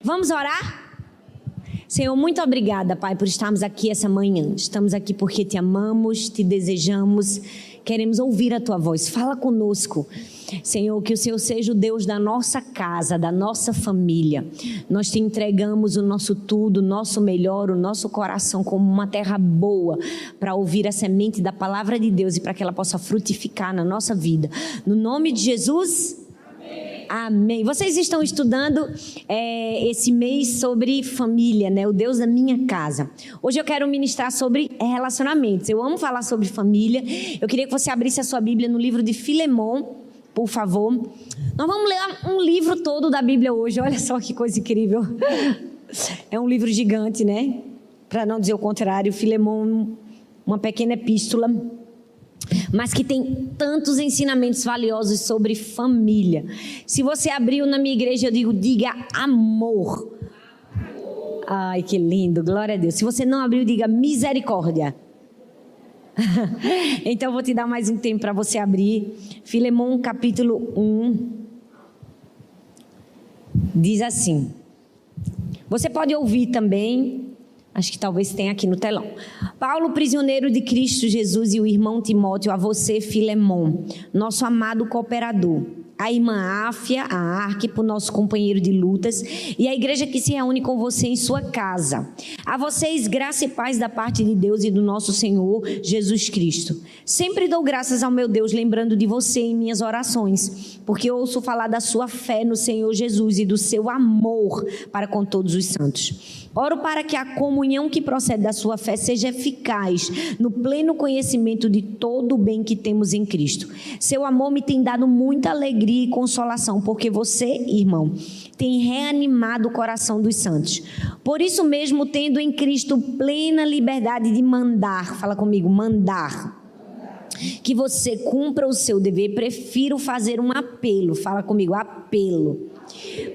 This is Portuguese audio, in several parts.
Vamos orar? Senhor, muito obrigada, Pai, por estarmos aqui essa manhã. Estamos aqui porque te amamos, te desejamos, queremos ouvir a tua voz. Fala conosco, Senhor, que o Senhor seja o Deus da nossa casa, da nossa família. Nós te entregamos o nosso tudo, o nosso melhor, o nosso coração como uma terra boa para ouvir a semente da palavra de Deus e para que ela possa frutificar na nossa vida. No nome de Jesus. Amém. Vocês estão estudando esse mês sobre família, né? O Deus da minha casa. Hoje eu quero ministrar sobre relacionamentos. Eu amo falar sobre família. Eu queria que você abrisse a sua Bíblia no livro de Filemon, por favor. Nós vamos ler um livro todo da Bíblia hoje. Olha só que coisa incrível. É um livro gigante, né? Para não dizer o contrário, Filemon, uma pequena epístola, mas que tem tantos ensinamentos valiosos sobre família. Se você abriu na minha igreja, eu diga amor. Ai, que lindo, glória a Deus. Se você não abriu, diga misericórdia. Então eu vou te dar mais um tempo para você abrir. Filemon capítulo 1 diz assim. Você pode ouvir também. Acho que talvez tenha aqui no telão. Paulo, prisioneiro de Cristo Jesus, e o irmão Timóteo, a você, Filemon, nosso amado cooperador. A irmã Áfia, a Arquipo, nosso companheiro de lutas, e a igreja que se reúne com você em sua casa. A vocês, graça e paz da parte de Deus e do nosso Senhor Jesus Cristo. Sempre dou graças ao meu Deus, lembrando de você em minhas orações, porque ouço falar da sua fé no Senhor Jesus e do seu amor para com todos os santos. Oro para que a comunhão que procede da sua fé seja eficaz no pleno conhecimento de todo o bem que temos em Cristo. Seu amor me tem dado muita alegria e consolação, porque você, irmão, tem reanimado o coração dos santos. Por isso mesmo, tendo em Cristo plena liberdade de mandar, fala comigo, mandar, que você cumpra o seu dever, prefiro fazer um apelo, fala comigo, apelo,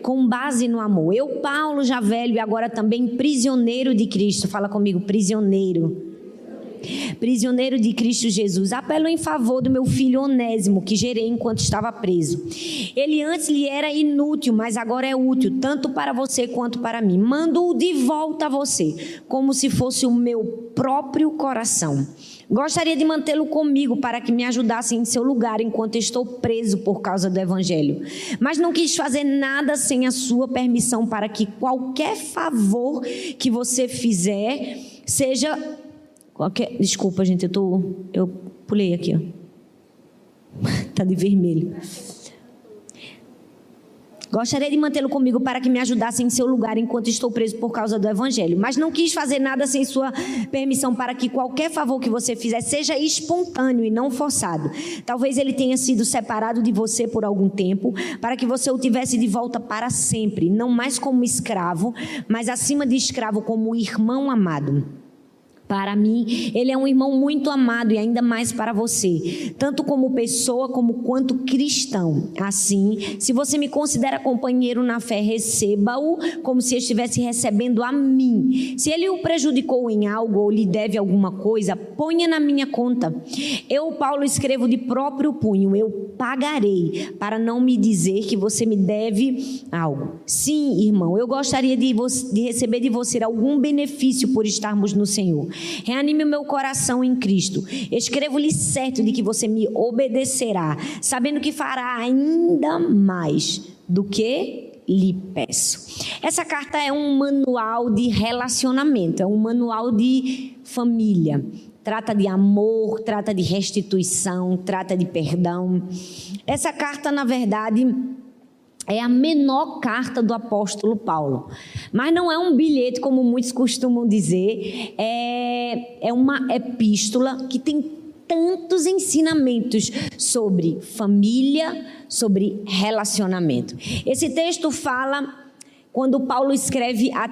com base no amor. Eu, Paulo, já velho e agora também prisioneiro de Cristo, fala comigo, prisioneiro de Cristo Jesus, apelo em favor do meu filho Onésimo, que gerei enquanto estava preso. Ele antes lhe era inútil, mas agora é útil, tanto para você quanto para mim. Mando-o de volta a você, como se fosse o meu próprio coração. Gostaria de mantê-lo comigo para que me ajudasse em seu lugar enquanto estou preso por causa do Evangelho. Mas não quis fazer nada sem a sua permissão, para que qualquer favor que você fizer seja... Desculpa, gente, eu pulei aqui, ó. Tá de vermelho. Gostaria de mantê-lo comigo para que me ajudasse em seu lugar enquanto estou preso por causa do Evangelho. Mas não quis fazer nada sem sua permissão, para que qualquer favor que você fizer seja espontâneo e não forçado. Talvez ele tenha sido separado de você por algum tempo, para que você o tivesse de volta para sempre, não mais como escravo, mas acima de escravo, como irmão amado. Para mim, ele é um irmão muito amado e ainda mais para você, tanto como pessoa como quanto cristão. Assim, se você me considera companheiro na fé, receba-o como se estivesse recebendo a mim. Se ele o prejudicou em algo ou lhe deve alguma coisa, ponha na minha conta. Eu, Paulo, escrevo de próprio punho, eu pagarei, para não me dizer que você me deve algo. Sim, irmão, eu gostaria de receber de você algum benefício por estarmos no Senhor. Reanime o meu coração em Cristo. Escrevo-lhe certo de que você me obedecerá, sabendo que fará ainda mais do que lhe peço. Essa carta é um manual de relacionamento, é um manual de família. Trata de amor, trata de restituição, trata de perdão. Essa carta, na verdade, é a menor carta do apóstolo Paulo. Mas não é um bilhete, como muitos costumam dizer. É uma epístola que tem tantos ensinamentos sobre família, sobre relacionamento. Esse texto fala quando Paulo escreve a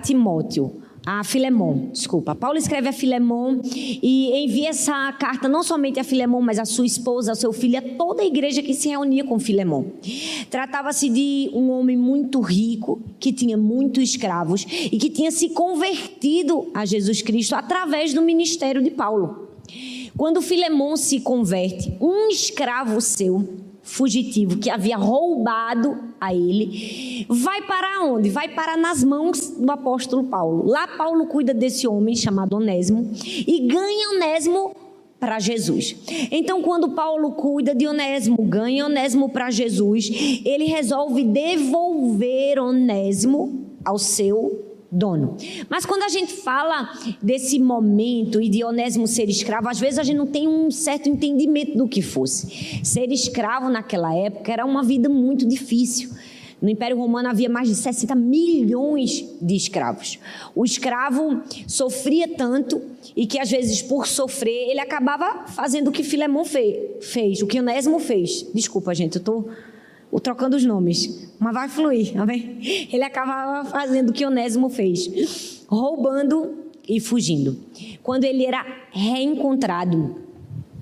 Filemon. Paulo escreve a Filemon e envia essa carta não somente a Filemon, mas a sua esposa, a seu filho, a toda a igreja que se reunia com Filemon. Tratava-se de um homem muito rico, que tinha muitos escravos e que tinha se convertido a Jesus Cristo através do ministério de Paulo. Quando Filemon se converte, um escravo seu fugitivo que havia roubado a ele, vai para onde? Vai para nas mãos do apóstolo Paulo. Lá Paulo cuida desse homem chamado Onésimo e ganha Onésimo para Jesus. Então, quando Paulo cuida de Onésimo, ganha Onésimo para Jesus, ele resolve devolver Onésimo ao seu dono. Mas quando a gente fala desse momento e de Onésimo ser escravo, às vezes a gente não tem um certo entendimento do que fosse. Ser escravo naquela época era uma vida muito difícil. No Império Romano havia mais de 60 milhões de escravos. O escravo sofria tanto e que às vezes por sofrer ele acabava fazendo o que Filemão fez, o que Onésimo fez. Desculpa, gente, eu estou trocando os nomes, mas vai fluir, amém? Ele acabava fazendo o que Onésimo fez, roubando e fugindo. Quando ele era reencontrado,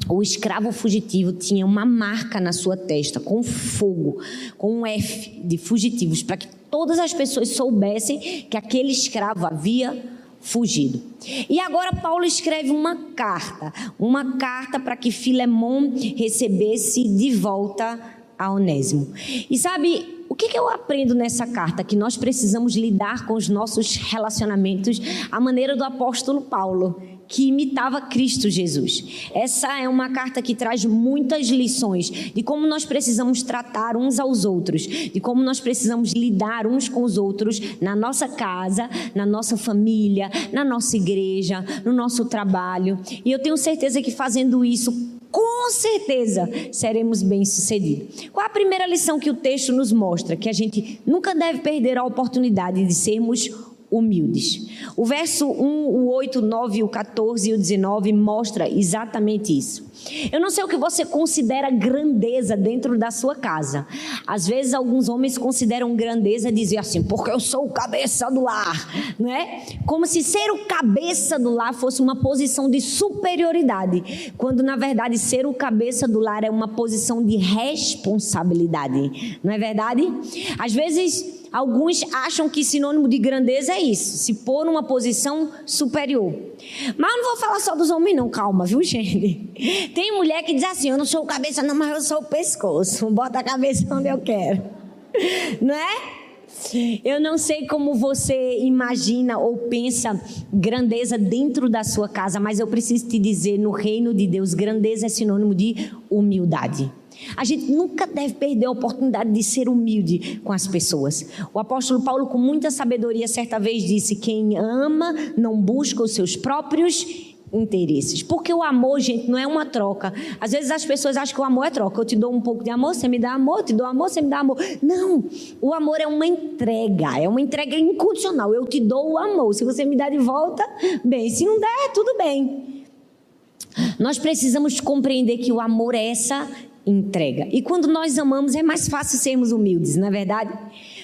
o escravo fugitivo tinha uma marca na sua testa, com fogo, com um F de fugitivos, para que todas as pessoas soubessem que aquele escravo havia fugido. E agora Paulo escreve uma carta para que Filemão recebesse de volta a Onésimo. E sabe, o que eu aprendo nessa carta? Que nós precisamos lidar com os nossos relacionamentos à maneira do apóstolo Paulo, que imitava Cristo Jesus. Essa é uma carta que traz muitas lições de como nós precisamos tratar uns aos outros, de como nós precisamos lidar uns com os outros na nossa casa, na nossa família, na nossa igreja, no nosso trabalho. E eu tenho certeza que fazendo isso, com certeza seremos bem-sucedidos. Qual a primeira lição que o texto nos mostra? Que a gente nunca deve perder a oportunidade de sermos humildes. O verso 1, o 8, o 9, o 14 e o 19 mostra exatamente isso. Eu não sei o que você considera grandeza dentro da sua casa. Às vezes alguns homens consideram grandeza dizer assim, porque eu sou o cabeça do lar, não é? Como se ser o cabeça do lar fosse uma posição de superioridade, quando na verdade ser o cabeça do lar é uma posição de responsabilidade, não é verdade? Às vezes alguns acham que sinônimo de grandeza é isso, se pôr numa posição superior. Mas eu não vou falar só dos homens não, calma, viu gente? Tem mulher que diz assim, eu não sou o cabeça não, mas eu sou o pescoço, bota a cabeça onde eu quero, não é? Eu não sei como você imagina ou pensa grandeza dentro da sua casa, mas eu preciso te dizer, no reino de Deus, grandeza é sinônimo de humildade. A gente nunca deve perder a oportunidade de ser humilde com as pessoas. O apóstolo Paulo, com muita sabedoria, certa vez disse, quem ama não busca os seus próprios interesses. Porque o amor, gente, não é uma troca. Às vezes as pessoas acham que o amor é troca. Eu te dou um pouco de amor, você me dá amor, eu te dou amor, você me dá amor. Não, o amor é uma entrega incondicional. Eu te dou o amor, se você me dá de volta, bem, se não der, tudo bem. Nós precisamos compreender que o amor é essa entrega. E quando nós amamos, é mais fácil sermos humildes, não é verdade?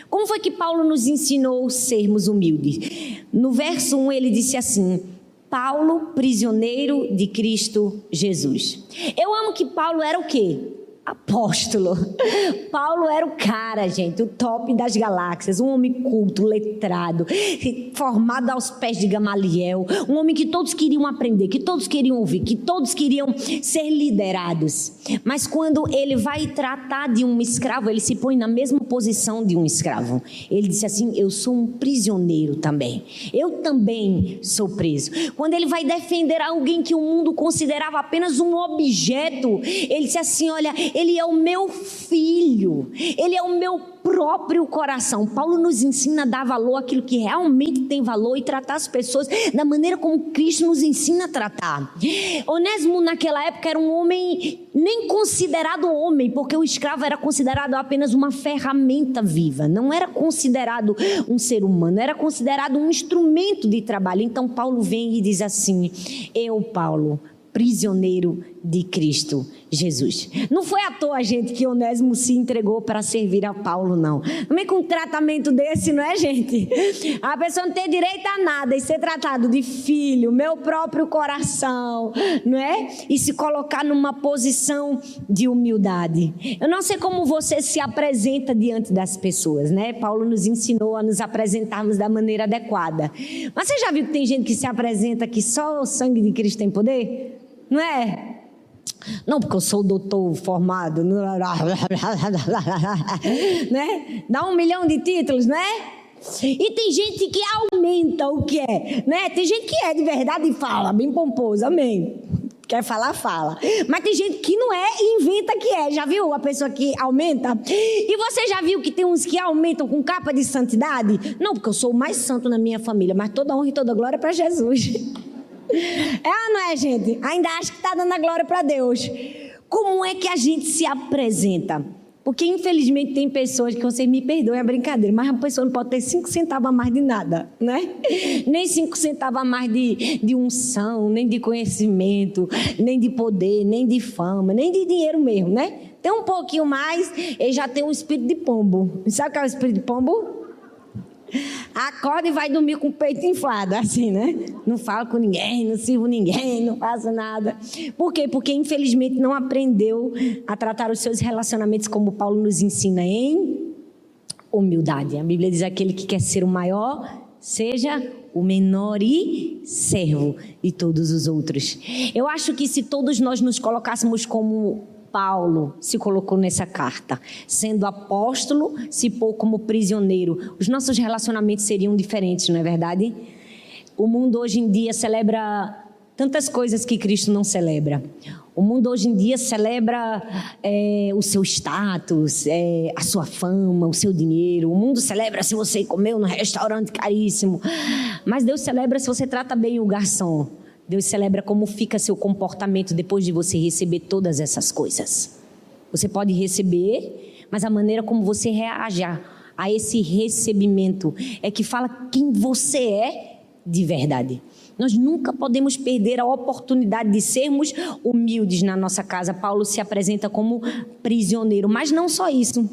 Como foi que Paulo nos ensinou a sermos humildes? No verso 1 ele disse assim, Paulo, prisioneiro de Cristo Jesus. Eu amo que Paulo era o quê? Apóstolo. Paulo era o cara, gente, o top das galáxias, um homem culto, letrado, formado aos pés de Gamaliel, um homem que todos queriam aprender, que todos queriam ouvir, que todos queriam ser liderados. Mas quando ele vai tratar de um escravo, ele se põe na mesma posição de um escravo. Ele disse assim, eu sou um prisioneiro também. Eu também sou preso. Quando ele vai defender alguém que o mundo considerava apenas um objeto, ele disse assim, olha, ele é o meu filho, ele é o meu próprio coração. Paulo nos ensina a dar valor àquilo que realmente tem valor e tratar as pessoas da maneira como Cristo nos ensina a tratar. Onésimo naquela época era um homem nem considerado homem, porque o escravo era considerado apenas uma ferramenta viva, não era considerado um ser humano, era considerado um instrumento de trabalho. Então Paulo vem e diz assim, eu, Paulo, prisioneiro de Cristo Jesus. Não foi à toa, gente, que Onésimo se entregou para servir a Paulo, não. Também com um tratamento desse, não é, gente? A pessoa não tem direito a nada e ser tratado de filho, meu próprio coração, não é? E se colocar numa posição de humildade. Eu não sei como você se apresenta diante das pessoas, né? Paulo nos ensinou a nos apresentarmos da maneira adequada. Mas você já viu que tem gente que se apresenta que só o sangue de Cristo tem poder? Não é? Não, porque eu sou doutor formado, né? Dá 1 milhão de títulos, né? E tem gente que aumenta o que é, né? Tem gente que é de verdade e fala, bem pomposo, amém. Quer falar, fala. Mas tem gente que não é e inventa que é. Já viu a pessoa que aumenta? E você já viu que tem uns que aumentam com capa de santidade? Não, porque eu sou o mais santo na minha família, mas toda honra e toda glória é para Jesus. É ou não é, gente? Ainda acho que está dando a glória para Deus. Como é que a gente se apresenta? Porque infelizmente tem pessoas que, vocês me perdoem a brincadeira, mas a pessoa não pode ter 5 centavos a mais de nada, né? Nem 5 centavos a mais de unção, nem de conhecimento, nem de poder, nem de fama, nem de dinheiro mesmo, né? Tem um pouquinho mais, ele já tem um espírito de pombo. Sabe o que é o espírito de pombo? Acorda e vai dormir com o peito inflado, assim, né? Não falo com ninguém, não sirvo ninguém, não faço nada. Por quê? Porque infelizmente não aprendeu a tratar os seus relacionamentos como Paulo nos ensina em humildade. A Bíblia diz: aquele que quer ser o maior, seja o menor e servo de todos os outros. Eu acho que se todos nós nos colocássemos como Paulo se colocou nessa carta, sendo apóstolo, se pôs como prisioneiro, os nossos relacionamentos seriam diferentes, não é verdade? O mundo hoje em dia celebra tantas coisas que Cristo não celebra. O mundo hoje em dia celebra o seu status, a sua fama, o seu dinheiro. O mundo celebra se você comeu num restaurante caríssimo, mas Deus celebra se você trata bem o garçom. Deus celebra como fica seu comportamento depois de você receber todas essas coisas. Você pode receber, mas a maneira como você reage a esse recebimento é que fala quem você é de verdade. Nós nunca podemos perder a oportunidade de sermos humildes na nossa casa. Paulo se apresenta como prisioneiro, mas não só isso.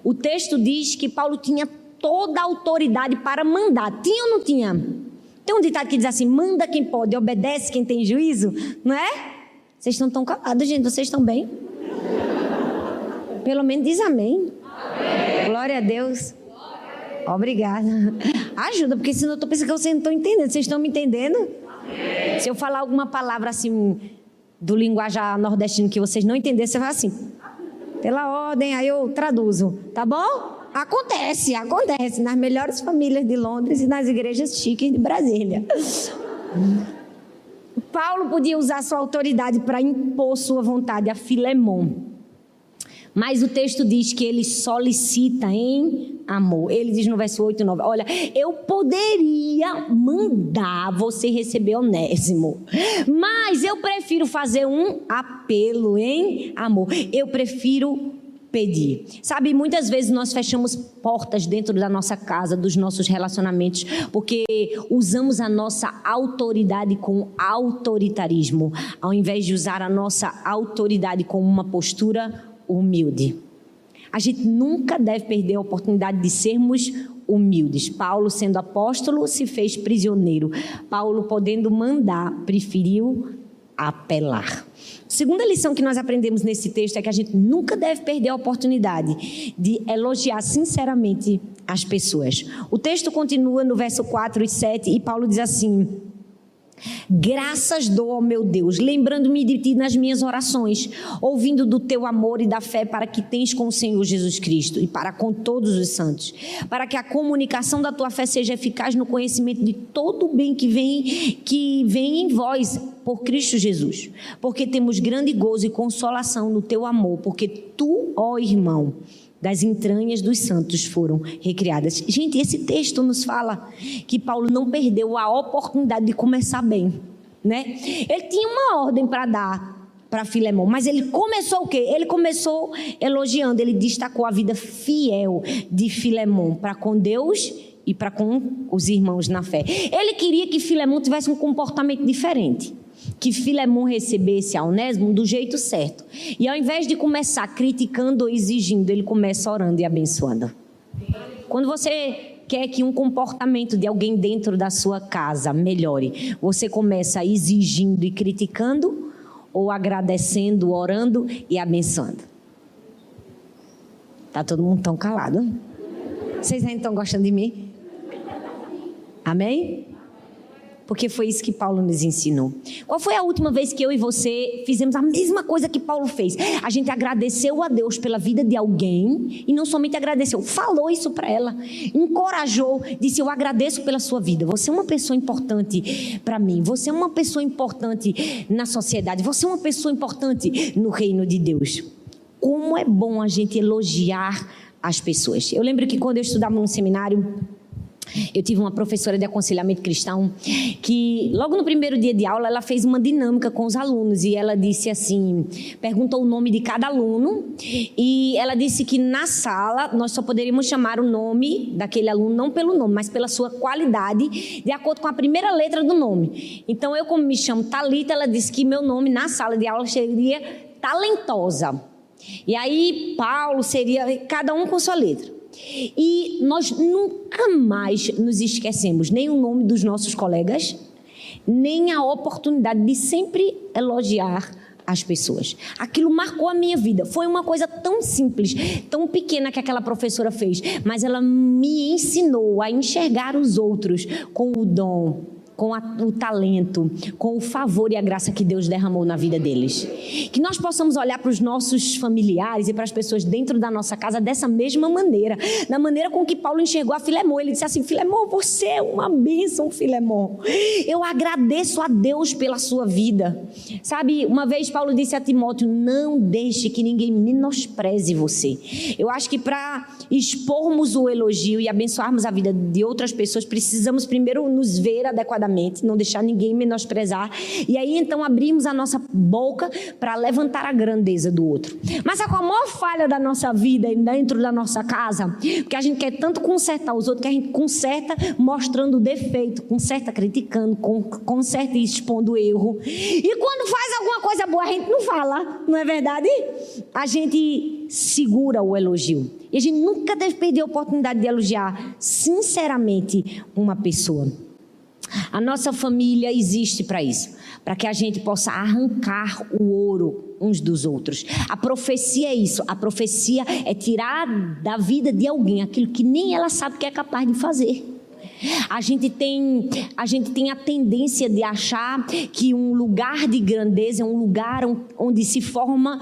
O texto diz que Paulo tinha toda a autoridade para mandar. Tinha ou não tinha? Tem um ditado que diz assim: manda quem pode, obedece quem tem juízo, não é? Vocês estão tão calados, gente, vocês estão bem? Pelo menos diz amém. Amém. Glória a Deus. Obrigada. Ajuda, porque senão eu estou pensando que vocês não estão entendendo. Vocês estão me entendendo? Amém. Se eu falar alguma palavra assim, do linguajar nordestino que vocês não entenderem, você vai assim, pela ordem, aí eu traduzo, tá bom? Acontece nas melhores famílias de Londres e nas igrejas chiques de Brasília. Paulo podia usar sua autoridade para impor sua vontade a Filemon, mas o texto diz que ele solicita em amor. Ele diz no verso 8 e 9, olha, eu poderia mandar você receber Onésimo, mas eu prefiro fazer um apelo em amor. Eu prefiro pedir. Sabe, muitas vezes nós fechamos portas dentro da nossa casa, dos nossos relacionamentos, porque usamos a nossa autoridade com autoritarismo, ao invés de usar a nossa autoridade com uma postura humilde. A gente nunca deve perder a oportunidade de sermos humildes. Paulo, sendo apóstolo, se fez prisioneiro. Paulo, podendo mandar, preferiu apelar. Segunda lição que nós aprendemos nesse texto é que a gente nunca deve perder a oportunidade de elogiar sinceramente as pessoas. O texto continua no verso 4 e 7 e Paulo diz assim: graças dou ao meu Deus, lembrando-me de ti nas minhas orações, ouvindo do teu amor e da fé para que tens com o Senhor Jesus Cristo e para com todos os santos, para que a comunicação da tua fé seja eficaz no conhecimento de todo o bem que vem em vós por Cristo Jesus, porque temos grande gozo e consolação no teu amor, porque tu, ó irmão, das entranhas dos santos foram recriadas. Gente, esse texto nos fala que Paulo não perdeu a oportunidade de começar bem, né? Ele tinha uma ordem para dar para Filemon, mas ele começou o quê? Ele começou elogiando, ele destacou a vida fiel de Filemon para com Deus e para com os irmãos na fé. Ele queria que Filemon tivesse um comportamento diferente, que Filemon recebesse a Onésimo do jeito certo. E ao invés de começar criticando ou exigindo, ele começa orando e abençoando. Quando você quer que um comportamento de alguém dentro da sua casa melhore, você começa exigindo e criticando, ou agradecendo, orando e abençoando? Tá todo mundo tão calado? Vocês ainda estão gostando de mim? Amém? Porque foi isso que Paulo nos ensinou. Qual foi a última vez que eu e você fizemos a mesma coisa que Paulo fez? A gente agradeceu a Deus pela vida de alguém e não somente agradeceu, falou isso para ela, encorajou, disse: eu agradeço pela sua vida, você é uma pessoa importante para mim, você é uma pessoa importante na sociedade, você é uma pessoa importante no reino de Deus. Como é bom a gente elogiar as pessoas. Eu lembro que quando eu estudava no seminário, eu tive uma professora de aconselhamento cristão que logo no primeiro dia de aula ela fez uma dinâmica com os alunos e ela disse assim, perguntou o nome de cada aluno e ela disse que na sala nós só poderíamos chamar o nome daquele aluno não pelo nome, mas pela sua qualidade, de acordo com a primeira letra do nome. Então eu, como me chamo Thalita, ela disse que meu nome na sala de aula seria Talentosa. E aí Paulo seria cada um com sua letra. E nós nunca mais nos esquecemos nem o nome dos nossos colegas, nem a oportunidade de sempre elogiar as pessoas. Aquilo marcou a minha vida. Foi uma coisa tão simples, tão pequena que aquela professora fez, mas ela me ensinou a enxergar os outros com o dom, com o talento, com o favor e a graça que Deus derramou na vida deles. Que nós possamos olhar para os nossos familiares e para as pessoas dentro da nossa casa dessa mesma maneira, da maneira com que Paulo enxergou a Filemon. Ele disse assim: Filemon, você é uma bênção, Filemon. Eu agradeço a Deus pela sua vida. Sabe, uma vez Paulo disse a Timóteo: não deixe que ninguém menospreze você. Eu acho que para expormos o elogio e abençoarmos a vida de outras pessoas, precisamos primeiro nos ver adequadamente, não deixar ninguém menosprezar, e aí então abrimos a nossa boca para levantar a grandeza do outro. Mas a maior falha da nossa vida dentro da nossa casa, porque a gente quer tanto consertar os outros, que a gente conserta mostrando o defeito, conserta criticando, conserta expondo o erro, e quando faz alguma coisa boa a gente não fala, não é verdade? A gente segura o elogio, e a gente nunca deve perder a oportunidade de elogiar sinceramente uma pessoa. A nossa família existe para isso, para que a gente possa arrancar o ouro uns dos outros. A profecia é isso, a profecia é tirar da vida de alguém aquilo que nem ela sabe que é capaz de fazer. A gente tem a tendência de achar que um lugar de grandeza é um lugar onde se forma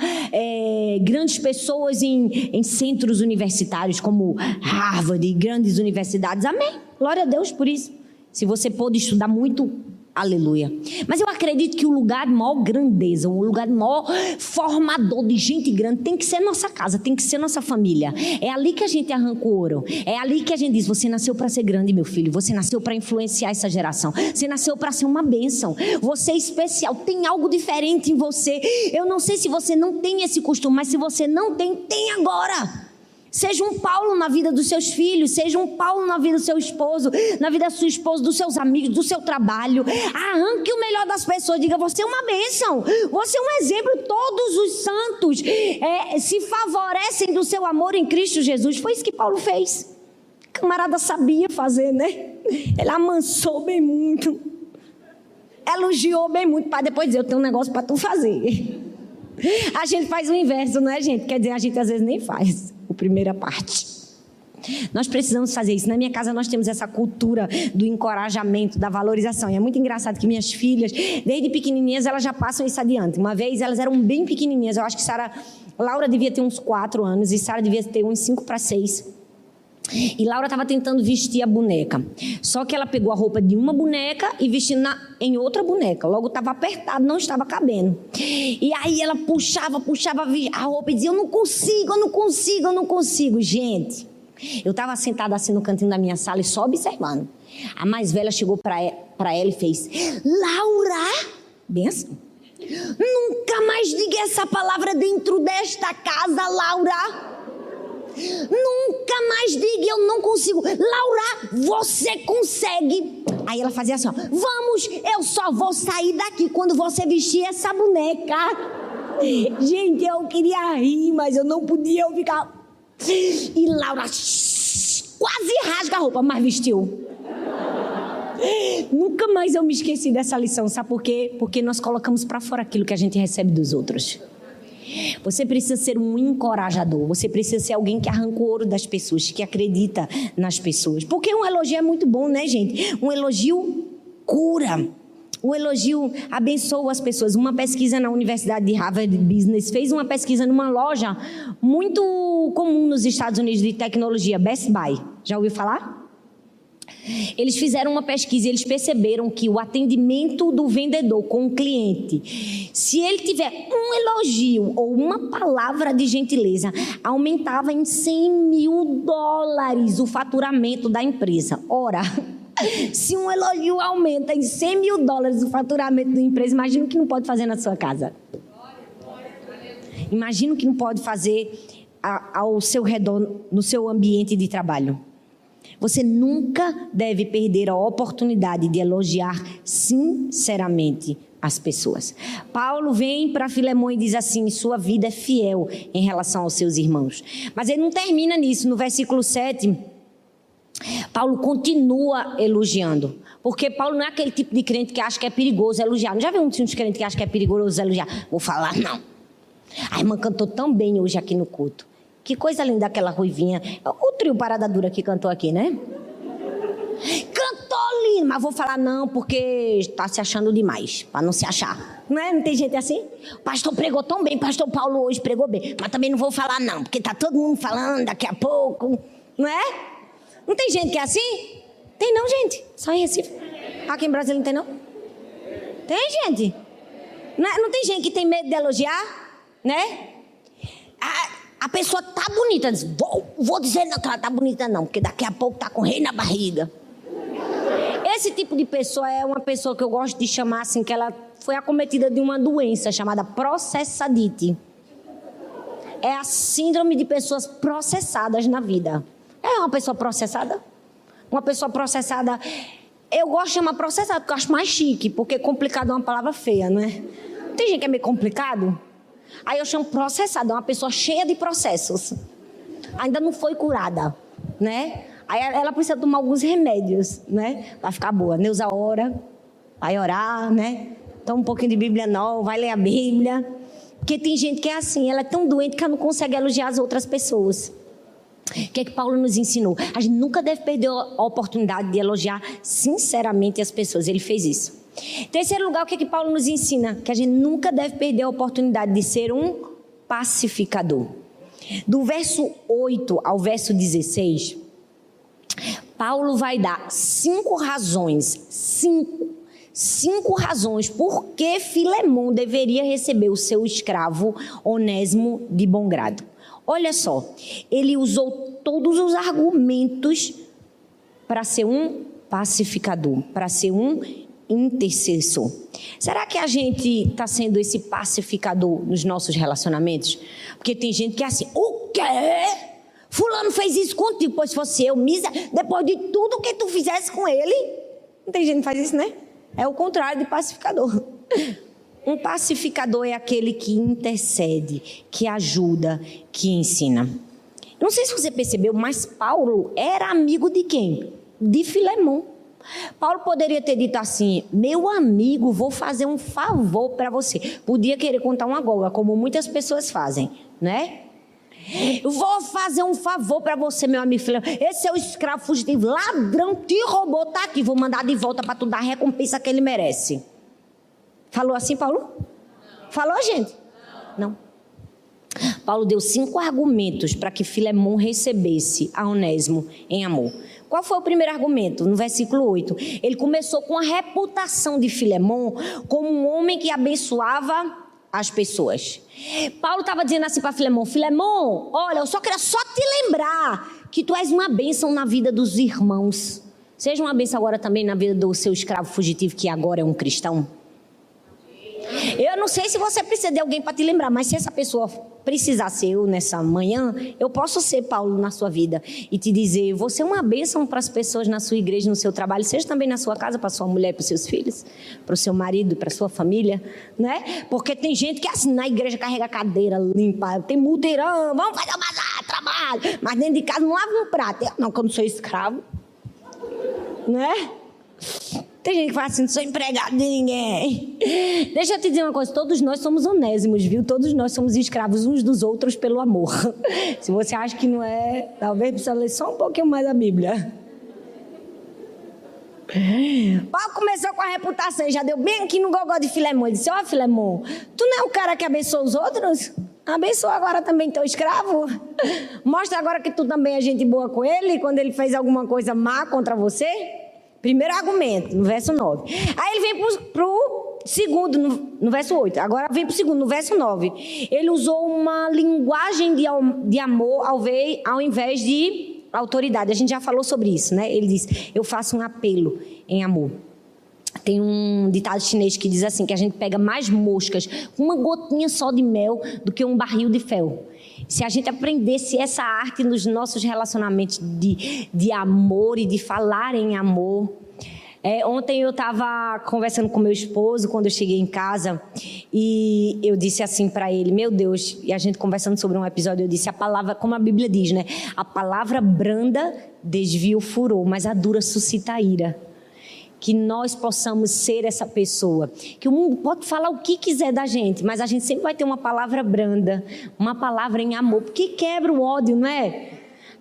grandes pessoas em centros universitários, como Harvard e grandes universidades. Amém, glória a Deus por isso. Se você pôde estudar muito, aleluia. Mas eu acredito que o lugar de maior grandeza, um lugar de maior formador de gente grande, tem que ser nossa casa, tem que ser nossa família. É ali que a gente arranca o ouro. É ali que a gente diz: você nasceu para ser grande, meu filho. Você nasceu para influenciar essa geração. Você nasceu para ser uma bênção. Você é especial. Tem algo diferente em você. Eu não sei se você não tem esse costume, mas se você não tem, tem agora. Seja um Paulo na vida dos seus filhos, seja um Paulo na vida do seu esposo, na vida da sua esposa, dos seus amigos, do seu trabalho. Arranque o melhor das pessoas, diga: você é uma bênção, você é um exemplo. Todos os santos se favorecem do seu amor em Cristo Jesus. Foi isso que Paulo fez. O camarada sabia fazer, né? Ele amansou bem muito, elogiou bem muito, para depois dizer: eu tenho um negócio para tu fazer. A gente faz o inverso, não é, gente? Quer dizer, a gente às vezes nem faz a primeira parte. Nós precisamos fazer isso. Na minha casa nós temos essa cultura do encorajamento, da valorização. E é muito engraçado que minhas filhas, desde pequenininhas, elas já passam isso adiante. Uma vez elas eram bem pequenininhas. Eu acho que Laura devia ter uns 4 anos e Sara devia ter uns 5 para 6. E Laura estava tentando vestir a boneca. Só que ela pegou a roupa de uma boneca e vestiu em outra boneca. Logo estava apertado, não estava cabendo. E aí ela puxava a roupa e dizia: eu não consigo. Gente, eu estava sentada assim no cantinho da minha sala e só observando. A mais velha chegou para ela e fez: Laura, bem assim, nunca mais diga essa palavra dentro desta casa, Laura. Nunca mais diga: eu não consigo. Laura, você consegue. Aí ela fazia assim: ó, vamos, eu só vou sair daqui quando você vestir essa boneca. Gente, eu queria rir, mas eu não podia, eu ficava... E Laura quase rasga a roupa, mas vestiu. Nunca mais eu me esqueci dessa lição. Sabe por quê? Porque nós colocamos para fora aquilo que a gente recebe dos outros. Você precisa ser um encorajador. Você precisa ser alguém que arranca o ouro das pessoas, que acredita nas pessoas. Porque um elogio é muito bom, né, gente? Um elogio cura. O elogio abençoa as pessoas. Uma pesquisa na Universidade de Harvard Business fez uma pesquisa numa loja muito comum nos Estados Unidos de tecnologia, Best Buy. Já ouviu falar? Eles fizeram uma pesquisa e eles perceberam que o atendimento do vendedor com o cliente, se ele tiver um elogio ou uma palavra de gentileza, aumentava em $100.000 o faturamento da empresa. Ora, se um elogio aumenta em $100.000 o faturamento da empresa, imagina o que não pode fazer na sua casa. Imagina o que não pode fazer ao seu redor, no seu ambiente de trabalho. Você nunca deve perder a oportunidade de elogiar sinceramente as pessoas. Paulo vem para Filemão e diz assim: sua vida é fiel em relação aos seus irmãos. Mas ele não termina nisso. No versículo 7, Paulo continua elogiando. Porque Paulo não é aquele tipo de crente que acha que é perigoso elogiar. Não já viu uns crentes que acham que é perigoso elogiar? Vou falar, não. A irmã cantou tão bem hoje aqui no culto. Que coisa linda aquela ruivinha. O trio Parada Dura que cantou aqui, né? Cantou lindo, mas vou falar não, porque está se achando demais, para não se achar. Não é? Não tem gente assim? O pastor pregou tão bem, pastor Paulo hoje pregou bem. Mas também não vou falar não, porque está todo mundo falando daqui a pouco. Não é? Não tem gente que é assim? Tem não, gente. Só em Recife. Aqui em Brasília não tem não? Tem, gente. Não tem gente que tem medo de elogiar? Né? A pessoa tá bonita, diz, vou dizer não que ela tá bonita não, porque daqui a pouco tá com rei na barriga. Esse tipo de pessoa é uma pessoa que eu gosto de chamar assim, que ela foi acometida de uma doença chamada processadite. É a síndrome de pessoas processadas na vida. É uma pessoa processada? Uma pessoa processada, eu gosto de chamar processada porque eu acho mais chique, porque complicado é uma palavra feia, não é? Tem gente que é meio complicado? Aí eu chamo processada, uma pessoa cheia de processos. Ainda não foi curada, né? Aí ela precisa tomar alguns remédios, né? Pra ficar boa. Neuza ora, vai orar, né? Toma um pouquinho de Bíblia nova, vai ler a Bíblia. Porque tem gente que é assim, ela é tão doente que ela não consegue elogiar as outras pessoas. O que é que Paulo nos ensinou? A gente nunca deve perder a oportunidade de elogiar sinceramente as pessoas. Ele fez isso. Terceiro lugar, o que é que Paulo nos ensina? Que a gente nunca deve perder a oportunidade de ser um pacificador. Do verso 8 ao verso 16, Paulo vai dar 5 razões, 5 razões por que Filemão deveria receber o seu escravo Onésimo de bom grado. Olha só, ele usou todos os argumentos para ser um pacificador, para ser um intercessor. Será que a gente está sendo esse pacificador nos nossos relacionamentos? Porque tem gente que é assim, o quê? Fulano fez isso contigo, pois se fosse eu, misa, depois de tudo que tu fizesse com ele. Não tem gente que faz isso, né? É o contrário de pacificador. Um pacificador é aquele que intercede, que ajuda, que ensina. Não sei se você percebeu, mas Paulo era amigo de quem? De Filemão. Paulo poderia ter dito assim, meu amigo, vou fazer um favor para você. Podia querer contar uma goga, como muitas pessoas fazem, né? Eu vou fazer um favor para você, meu amigo Filemão. Esse seu escravo fugitivo, ladrão, te roubou, tá aqui. Vou mandar de volta para tu dar a recompensa que ele merece. Falou assim, Paulo? Não. Falou, gente? Não. Paulo deu 5 argumentos para que Filemão recebesse a Onésimo em amor. Qual foi o primeiro argumento? No versículo 8. Ele começou com a reputação de Filemão como um homem que abençoava as pessoas. Paulo estava dizendo assim para Filemão, Filemão, olha, eu só queria te lembrar que tu és uma bênção na vida dos irmãos. Seja uma bênção agora também na vida do seu escravo fugitivo, que agora é um cristão. Eu não sei se você precisa de alguém para te lembrar, mas se essa pessoa precisar ser eu nessa manhã, eu posso ser Paulo na sua vida e te dizer, você é uma bênção para as pessoas na sua igreja, no seu trabalho, seja também na sua casa, para sua mulher, para os seus filhos, para o seu marido, para a sua família, né? Porque tem gente que assim, na igreja carrega cadeira, limpa, tem multirão, vamos fazer o bazar, trabalho, mas dentro de casa não lava um prato. Não, que eu não sou escravo, né? Tem gente que fala assim, não sou empregado de ninguém. Deixa eu te dizer uma coisa, todos nós somos onésimos, viu? Todos nós somos escravos uns dos outros pelo amor. Se você acha que não é, talvez precisa ler só um pouquinho mais a Bíblia. Paulo começou com a reputação, já deu bem aqui no gogó de Filemon. Ele disse, ó Filemon, tu não é o cara que abençoa os outros? Abençoa agora também teu escravo. Mostra agora que tu também é gente boa com ele, quando ele fez alguma coisa má contra você. Primeiro argumento, no verso 9. Aí ele vem pro segundo, no verso 8. Agora vem pro segundo, no verso 9. Ele usou uma linguagem de amor ao invés de autoridade. A gente já falou sobre isso, né? Ele diz, eu faço um apelo em amor. Tem um ditado chinês que diz assim, que a gente pega mais moscas com uma gotinha só de mel do que um barril de fel. Se a gente aprendesse essa arte nos nossos relacionamentos de amor e de falar em amor. Ontem eu estava conversando com meu esposo quando eu cheguei em casa e eu disse assim para ele, meu Deus, e a gente conversando sobre um episódio, eu disse a palavra, como a Bíblia diz, né? A palavra branda desvia o furor, mas a dura suscita a ira. Que nós possamos ser essa pessoa, que o mundo pode falar o que quiser da gente, mas a gente sempre vai ter uma palavra branda, uma palavra em amor, porque quebra o ódio, não é?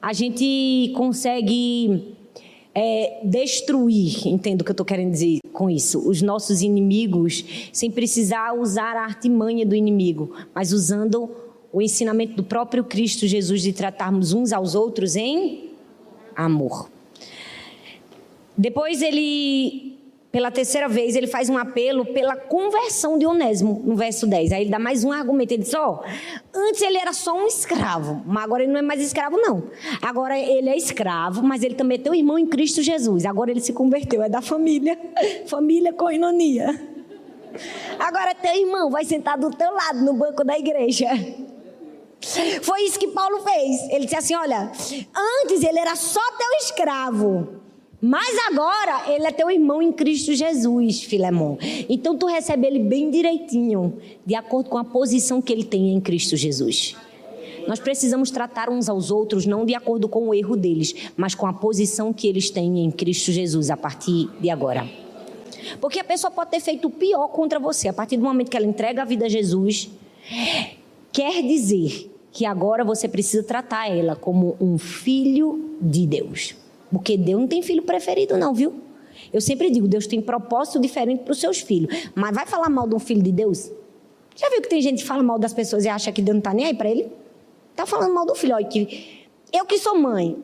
A gente consegue destruir, entendo o que eu estou querendo dizer com isso, os nossos inimigos, sem precisar usar a artimanha do inimigo, mas usando o ensinamento do próprio Cristo Jesus de tratarmos uns aos outros em amor. Depois ele, pela terceira vez, ele faz um apelo pela conversão de Onésimo, no verso 10. Aí ele dá mais um argumento, ele diz, antes ele era só um escravo, mas agora ele não é mais escravo não. Agora ele é escravo, mas ele também é teu irmão em Cristo Jesus. Agora ele se converteu, é da família, família koinonia. Agora é teu irmão, vai sentar do teu lado no banco da igreja. Foi isso que Paulo fez. Ele disse assim, olha, antes ele era só teu escravo, mas agora ele é teu irmão em Cristo Jesus, Filemon. Então tu recebe ele bem direitinho, de acordo com a posição que ele tem em Cristo Jesus. Nós precisamos tratar uns aos outros não de acordo com o erro deles, mas com a posição que eles têm em Cristo Jesus a partir de agora. Porque a pessoa pode ter feito o pior contra você. A partir do momento que ela entrega a vida a Jesus, quer dizer que agora você precisa tratar ela como um filho de Deus. Porque Deus não tem filho preferido não, viu? Eu sempre digo, Deus tem propósito diferente para os seus filhos. Mas vai falar mal de um filho de Deus? Já viu que tem gente que fala mal das pessoas e acha que Deus não está nem aí para ele? Está falando mal do filho. Olha, eu que sou mãe.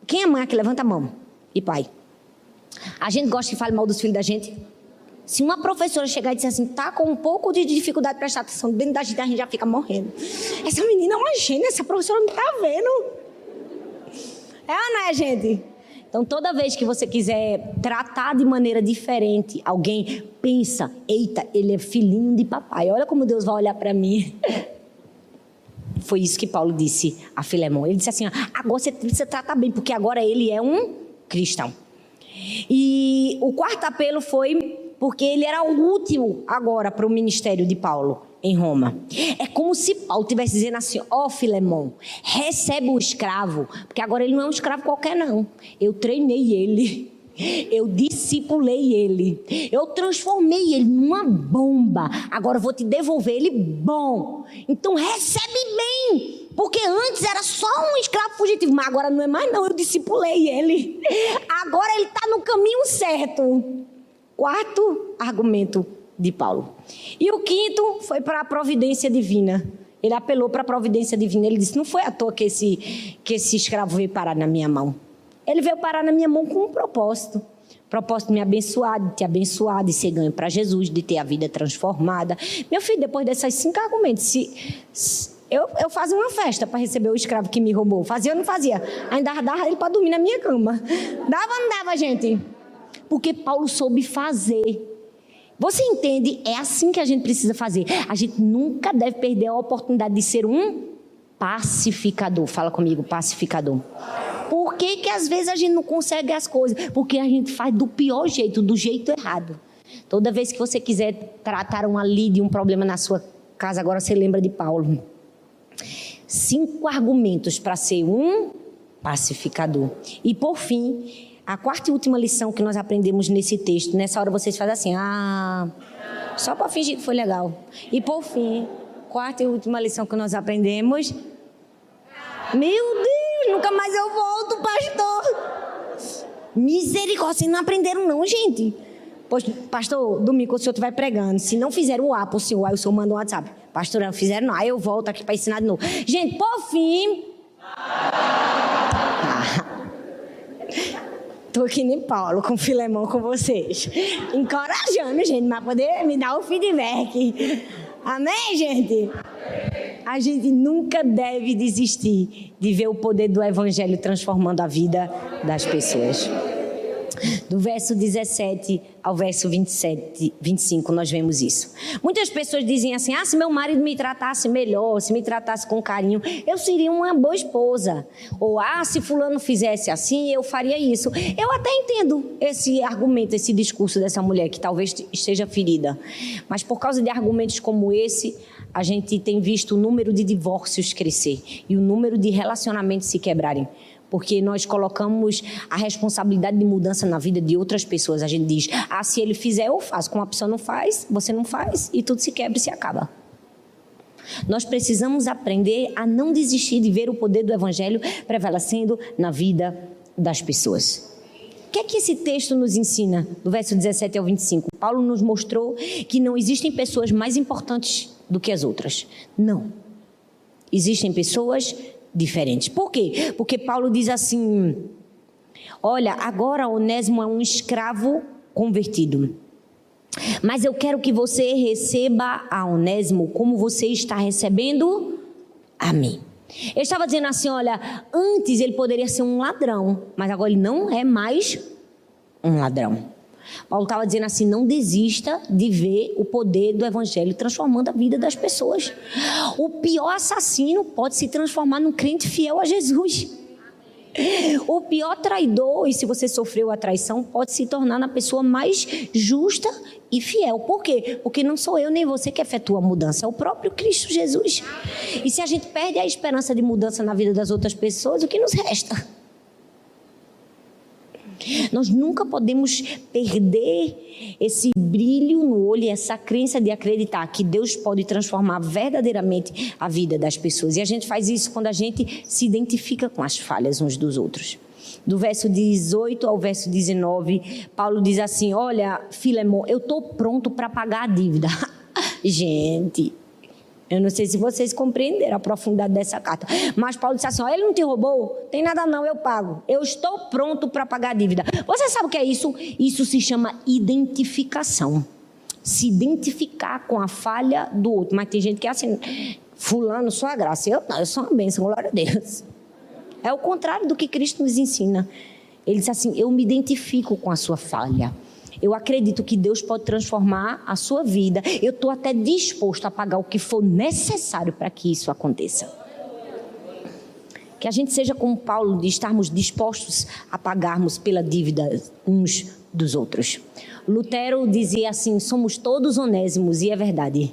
Quem é mãe aqui? Levanta a mão. E pai? A gente gosta que fale mal dos filhos da gente? Se uma professora chegar e disser assim, tá com um pouco de dificuldade de prestar atenção dentro da gente já fica morrendo. Essa menina é uma gênia, essa professora não está vendo. É ou não é, gente? Então, toda vez que você quiser tratar de maneira diferente alguém, pensa, eita, ele é filhinho de papai, olha como Deus vai olhar para mim. Foi isso que Paulo disse a Filemon. Ele disse assim, agora você precisa tratar bem, porque agora ele é um cristão. E o quarto apelo foi porque ele era o último agora para o ministério de Paulo em Roma. É como se Paulo estivesse dizendo assim, Filemon, recebe o escravo, porque agora ele não é um escravo qualquer não. Eu treinei ele, eu discipulei ele, eu transformei ele numa bomba, agora eu vou te devolver ele bom. Então recebe bem, porque antes era só um escravo fugitivo, mas agora não é mais não, eu discipulei ele. Agora ele está no caminho certo. Quarto argumento de Paulo. E o quinto foi para a providência divina. Ele apelou para a providência divina. Ele disse, não foi à toa que esse escravo veio parar na minha mão. Ele veio parar na minha mão com um propósito. Propósito de me abençoar, de te abençoar, de ser ganho para Jesus, de ter a vida transformada. Meu filho, depois desses 5 argumentos, eu fazia uma festa para receber o escravo que me roubou. Fazia ou não fazia? Ainda dava ele para dormir na minha cama. Dava ou não dava, gente? Porque Paulo soube fazer. Você entende? É assim que a gente precisa fazer. A gente nunca deve perder a oportunidade de ser um pacificador. Fala comigo, pacificador. Por que às vezes a gente não consegue as coisas? Porque a gente faz do pior jeito, do jeito errado. Toda vez que você quiser tratar um alívio, um problema na sua casa, agora você lembra de Paulo. 5 argumentos para ser um pacificador. E por fim, a quarta e última lição que nós aprendemos nesse texto, nessa hora vocês fazem assim, só para fingir que foi legal. E por fim, quarta e última lição que nós aprendemos, meu Deus, nunca mais eu volto, pastor. Misericórdia, vocês não aprenderam não, gente. Pois, pastor, domingo, quando o senhor estiver pregando, se não fizeram o A para o senhor, aí o senhor manda um WhatsApp. Pastor, não fizeram não, aí eu volto aqui para ensinar de novo. Gente, por fim... Estou aqui nem Paulo, com Filemão, com vocês. Encorajando, gente, para poder me dar o feedback. Amém, gente? A gente nunca deve desistir de ver o poder do Evangelho transformando a vida das pessoas. Do verso 17 ao verso 25, nós vemos isso. Muitas pessoas dizem assim, se meu marido me tratasse melhor, se me tratasse com carinho, eu seria uma boa esposa. Ou, se fulano fizesse assim, eu faria isso. Eu até entendo esse argumento, esse discurso dessa mulher que talvez esteja ferida. Mas por causa de argumentos como esse, a gente tem visto o número de divórcios crescer e o número de relacionamentos se quebrarem. Porque nós colocamos a responsabilidade de mudança na vida de outras pessoas. A gente diz, se ele fizer, eu faço. Como a pessoa não faz, você não faz e tudo se quebra e se acaba. Nós precisamos aprender a não desistir de ver o poder do Evangelho prevalecendo na vida das pessoas. O que é que esse texto nos ensina? Do verso 17 ao 25. Paulo nos mostrou que não existem pessoas mais importantes do que as outras. Não. Existem pessoas diferentes. Por quê? Porque Paulo diz assim, olha, agora Onésimo é um escravo convertido, mas eu quero que você receba a Onésimo como você está recebendo a mim. Ele estava dizendo assim, olha, antes ele poderia ser um ladrão, mas agora ele não é mais um ladrão. Paulo estava dizendo assim, não desista de ver o poder do Evangelho transformando a vida das pessoas. O pior assassino pode se transformar num crente fiel a Jesus. O pior traidor, e se você sofreu a traição, pode se tornar na pessoa mais justa e fiel. Por quê? Porque não sou eu nem você que efetua a mudança, é o próprio Cristo Jesus. E se a gente perde a esperança de mudança na vida das outras pessoas, o que nos resta? Nós nunca podemos perder esse brilho no olho, essa crença de acreditar que Deus pode transformar verdadeiramente a vida das pessoas. E a gente faz isso quando a gente se identifica com as falhas uns dos outros. Do verso 18 ao verso 19, Paulo diz assim, olha, Filemão, eu estou pronto para pagar a dívida. Gente... Eu não sei se vocês compreenderam a profundidade dessa carta. Mas Paulo disse assim, ele não te roubou? Tem nada não, eu pago. Eu estou pronto para pagar a dívida. Você sabe o que é isso? Isso se chama identificação. Se identificar com a falha do outro. Mas tem gente que é assim, fulano, sua graça. Eu sou uma bênção, glória a Deus. É o contrário do que Cristo nos ensina. Ele diz assim, eu me identifico com a sua falha. Eu acredito que Deus pode transformar a sua vida. Eu estou até disposto a pagar o que for necessário para que isso aconteça. Que a gente seja como Paulo, de estarmos dispostos a pagarmos pela dívida uns dos outros. Lutero dizia assim, somos todos onésimos, e é verdade.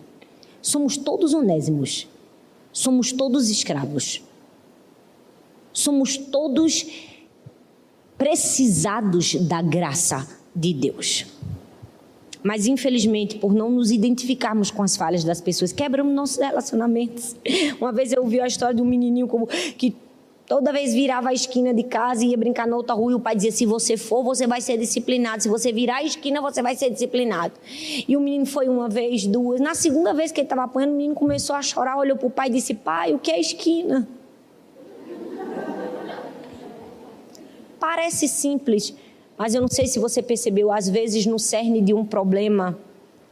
Somos todos onésimos. Somos todos escravos. Somos todos precisados da graça de Deus. Mas infelizmente, por não nos identificarmos com as falhas das pessoas, quebramos nossos relacionamentos. Uma vez eu ouvi a história de um menininho que toda vez virava a esquina de casa e ia brincar na outra rua, e o pai dizia, se você for, você vai ser disciplinado, se você virar a esquina, você vai ser disciplinado. E o menino foi uma vez, duas, na segunda vez que ele estava apanhando, o menino começou a chorar, olhou para o pai e disse, pai, o que é esquina? Parece simples, mas eu não sei se você percebeu, às vezes no cerne de um problema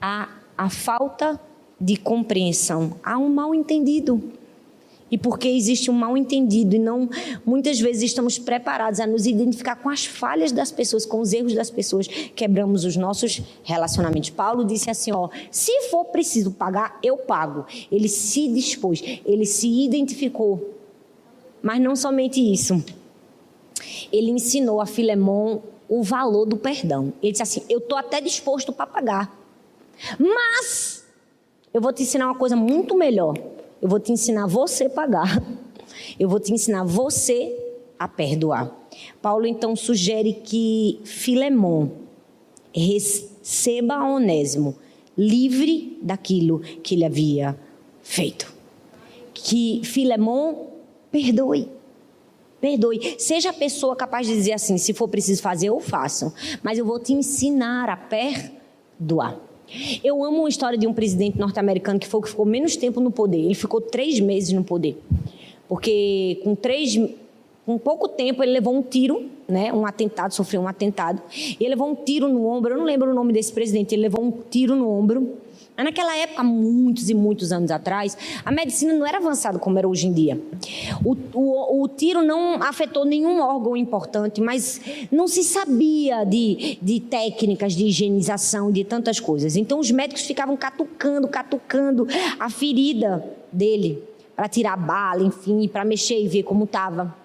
há a falta de compreensão, há um mal-entendido. E porque existe um mal-entendido e não, muitas vezes estamos preparados a nos identificar com as falhas das pessoas, com os erros das pessoas, quebramos os nossos relacionamentos. Paulo disse assim, se for preciso pagar, eu pago. Ele se dispôs, ele se identificou. Mas não somente isso, ele ensinou a Filemão o valor do perdão. Ele disse assim, eu estou até disposto para pagar, mas eu vou te ensinar uma coisa muito melhor. Eu vou te ensinar você a pagar. Eu vou te ensinar você a perdoar. Paulo então sugere que Filemão receba Onésimo livre daquilo que ele havia feito. Que Filemão perdoe. Perdoe. Seja a pessoa capaz de dizer assim: se for preciso fazer, eu faço. Mas eu vou te ensinar a perdoar. Eu amo uma história de um presidente norte-americano que foi o que ficou menos tempo no poder. Ele ficou 3 meses no poder. Porque com pouco tempo ele levou um tiro, né? Sofreu um atentado. E ele levou um tiro no ombro. Eu não lembro o nome desse presidente. Ele levou um tiro no ombro. Mas naquela época, muitos e muitos anos atrás, a medicina não era avançada como era hoje em dia. O tiro não afetou nenhum órgão importante, mas não se sabia de técnicas de higienização, de tantas coisas. Então os médicos ficavam catucando a ferida dele, para tirar bala, enfim, para mexer e ver como estava.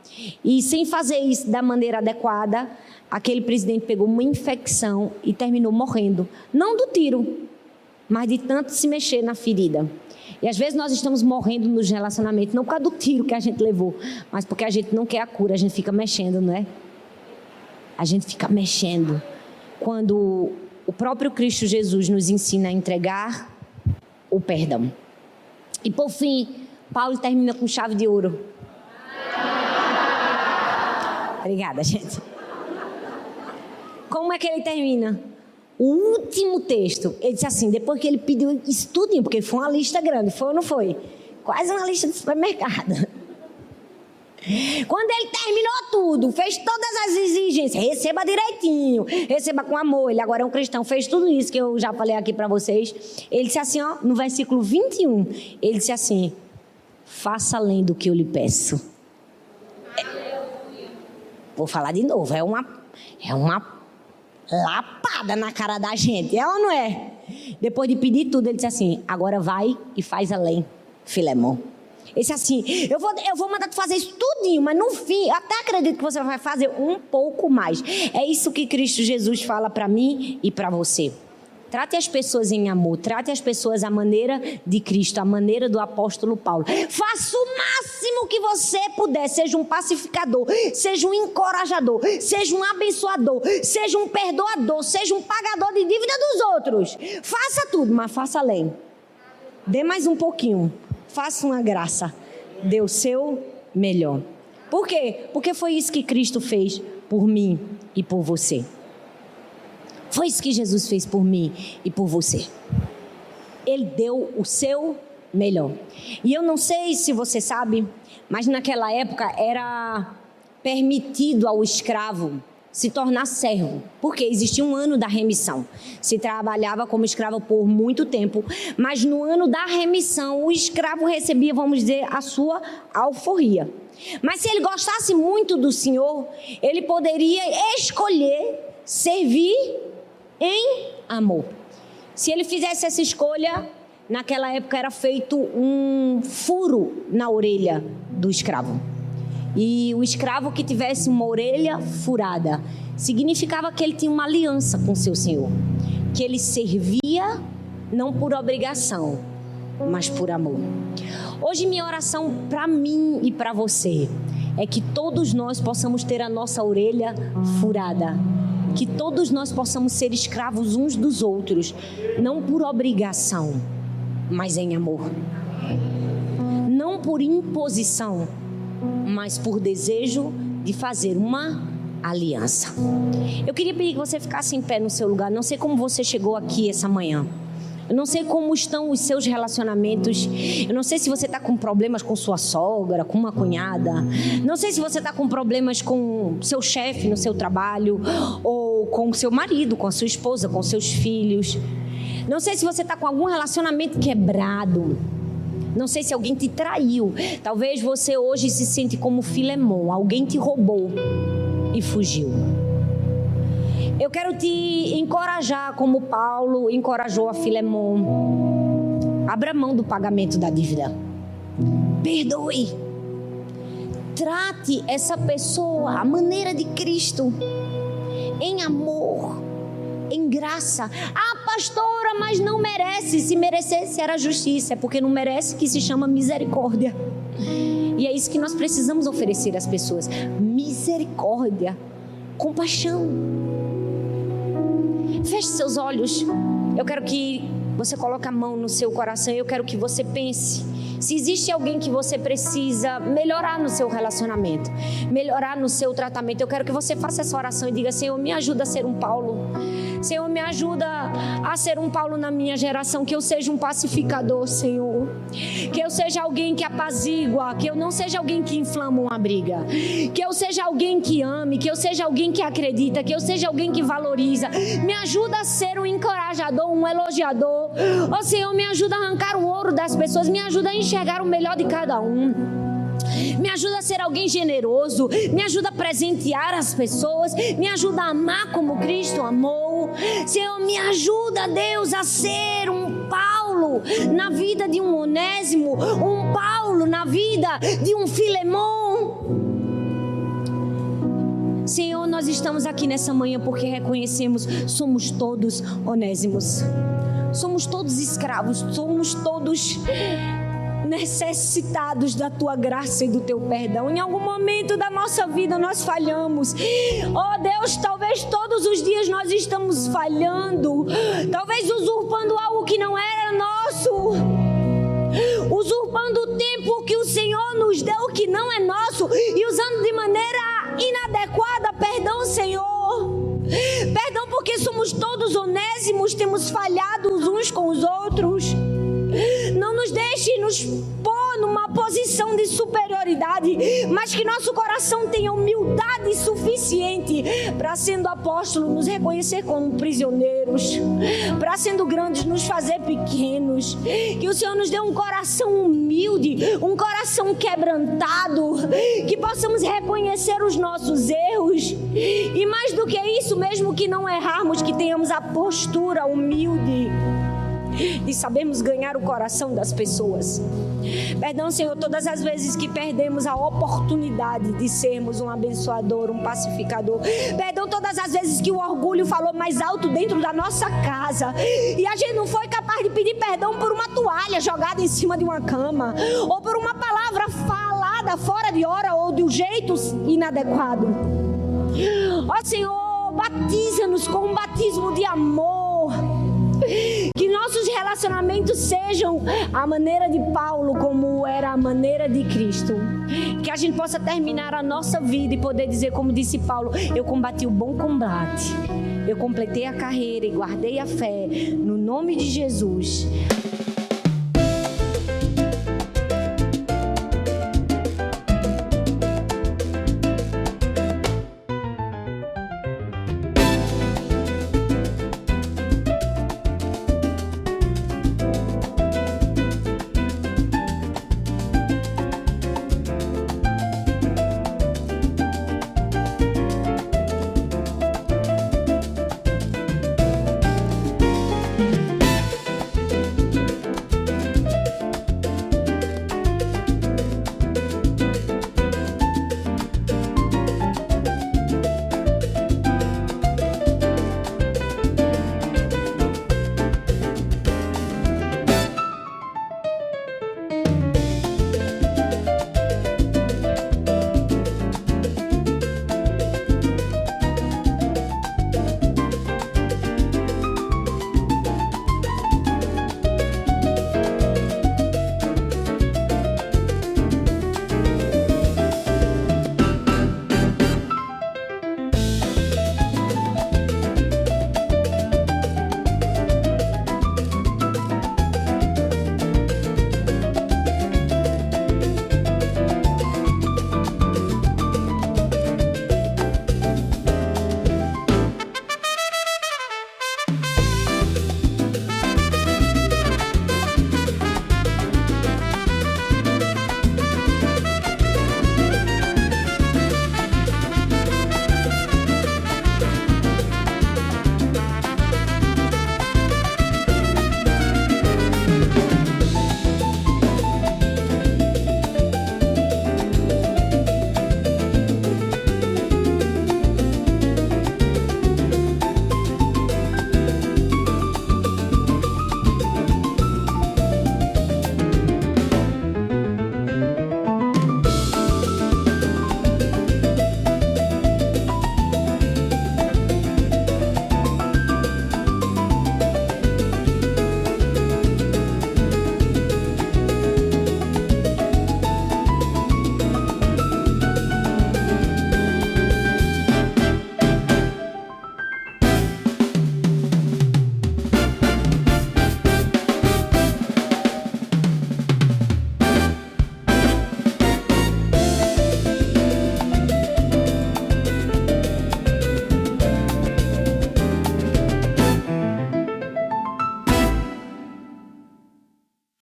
E sem fazer isso da maneira adequada, aquele presidente pegou uma infecção e terminou morrendo. Não do tiro, mas de tanto se mexer na ferida. E às vezes nós estamos morrendo nos relacionamentos, não por causa do tiro que a gente levou, mas porque a gente não quer a cura, a gente fica mexendo, não é? A gente fica mexendo. Quando o próprio Cristo Jesus nos ensina a entregar o perdão. E por fim, Paulo termina com chave de ouro. Obrigada, gente. Como é que ele termina? O último texto, ele disse assim, depois que ele pediu isso tudinho, porque foi uma lista grande, foi ou não foi? Quase uma lista de supermercado. Quando ele terminou tudo, fez todas as exigências, receba direitinho, receba com amor, ele agora é um cristão, fez tudo isso que eu já falei aqui para vocês. Ele disse assim, ó, no versículo 21, ele disse assim, faça além do que eu lhe peço. Vou falar de novo, é uma lapada na cara da gente, é ou não é? Depois de pedir tudo, ele disse assim, agora vai e faz além, Filemão. Ele disse assim, eu vou mandar tu fazer isso tudinho, mas no fim, eu até acredito que você vai fazer um pouco mais. É isso que Cristo Jesus fala para mim e para você. Trate as pessoas em amor, trate as pessoas à maneira de Cristo, à maneira do apóstolo Paulo. Faça o máximo que você puder, seja um pacificador, seja um encorajador, seja um abençoador, seja um perdoador, seja um pagador de dívida dos outros. Faça tudo, mas faça além. Dê mais um pouquinho, faça uma graça, dê o seu melhor. Por quê? Porque foi isso que Cristo fez por mim e por você. Foi isso que Jesus fez por mim e por você. Ele deu o seu melhor. E eu não sei se você sabe, mas naquela época era permitido ao escravo se tornar servo. Porque existia um ano da remissão. Se trabalhava como escravo por muito tempo, mas no ano da remissão o escravo recebia, vamos dizer, a sua alforria. Mas se ele gostasse muito do Senhor, ele poderia escolher servir em amor. Se ele fizesse essa escolha, naquela época era feito um furo na orelha do escravo. E o escravo que tivesse uma orelha furada, significava que ele tinha uma aliança com seu senhor. Que ele servia não por obrigação, mas por amor. Hoje minha oração para mim e para você é que todos nós possamos ter a nossa orelha furada. Que todos nós possamos ser escravos uns dos outros, não por obrigação, mas em amor. Não por imposição, mas por desejo de fazer uma aliança. Eu queria pedir que você ficasse em pé no seu lugar. Não sei como você chegou aqui essa manhã. Eu não sei como estão os seus relacionamentos. Eu não sei se você está com problemas com sua sogra, com uma cunhada. Não sei se você está com problemas com seu chefe no seu trabalho, ou com seu marido, com a sua esposa, com seus filhos. Não sei se você está com algum relacionamento quebrado. Não sei se alguém te traiu. Talvez você hoje se sente como Filemão. Alguém te roubou e fugiu. Eu quero te encorajar como Paulo encorajou a Filemão. Abra mão do pagamento da dívida. Perdoe. Trate essa pessoa à maneira de Cristo. Em amor. Em graça. Ah, pastora, mas não merece. Se merecesse era justiça. É porque não merece que se chama misericórdia. E é isso que nós precisamos oferecer às pessoas. Misericórdia. Compaixão. Feche seus olhos. Eu quero que você coloque a mão no seu coração. Eu quero que você pense Se existe alguém que você precisa melhorar no seu relacionamento, melhorar no seu tratamento, eu quero que você faça essa oração e diga: Senhor, me ajuda a ser um Paulo. Senhor, me ajuda a ser um Paulo na minha geração, que eu seja um pacificador, Senhor. Que eu seja alguém que apazigua, que eu não seja alguém que inflama uma briga. Que eu seja alguém que ame, que eu seja alguém que acredita, que eu seja alguém que valoriza. Me ajuda a ser um encorajador, um elogiador. Ó Senhor, me ajuda a arrancar o ouro das pessoas, me ajuda a enxergar o melhor de cada um. Me ajuda a ser alguém generoso, me ajuda a presentear as pessoas, me ajuda a amar como Cristo amou. Senhor, me ajuda, Deus, a ser um Paulo na vida de um Onésimo, um Paulo na vida de um Filemon. Senhor, nós estamos aqui nessa manhã porque reconhecemos, somos todos Onésimos, somos todos escravos, somos todos necessitados da tua graça e do teu perdão. Em algum momento da nossa vida nós falhamos. Oh Deus, talvez todos os dias nós estamos falhando, talvez usurpando algo que não era nosso, usurpando o tempo que o Senhor nos deu que não é nosso e usando de maneira inadequada. Perdão, Senhor. Perdão, porque somos todos Onésimos, temos falhado uns com os outros. Não nos deixe nos pôr numa posição de superioridade, mas que nosso coração tenha humildade suficiente para, sendo apóstolo, nos reconhecer como prisioneiros, para, sendo grandes, nos fazer pequenos. Que o Senhor nos dê um coração humilde, um coração quebrantado, que possamos reconhecer os nossos erros e, mais do que isso, mesmo que não errarmos, que tenhamos a postura humilde e sabemos ganhar o coração das pessoas. Perdão, Senhor, todas as vezes que perdemos a oportunidade de sermos um abençoador, um pacificador. Perdão todas as vezes que o orgulho falou mais alto dentro da nossa casa e a gente não foi capaz de pedir perdão por uma toalha jogada em cima de uma cama, ou por uma palavra falada fora de hora ou de um jeito inadequado. Ó Senhor, batiza-nos com um batismo de amor. Que nossos relacionamentos sejam a maneira de Paulo, como era a maneira de Cristo. Que a gente possa terminar a nossa vida e poder dizer, como disse Paulo: eu combati o bom combate, eu completei a carreira e guardei a fé, no nome de Jesus.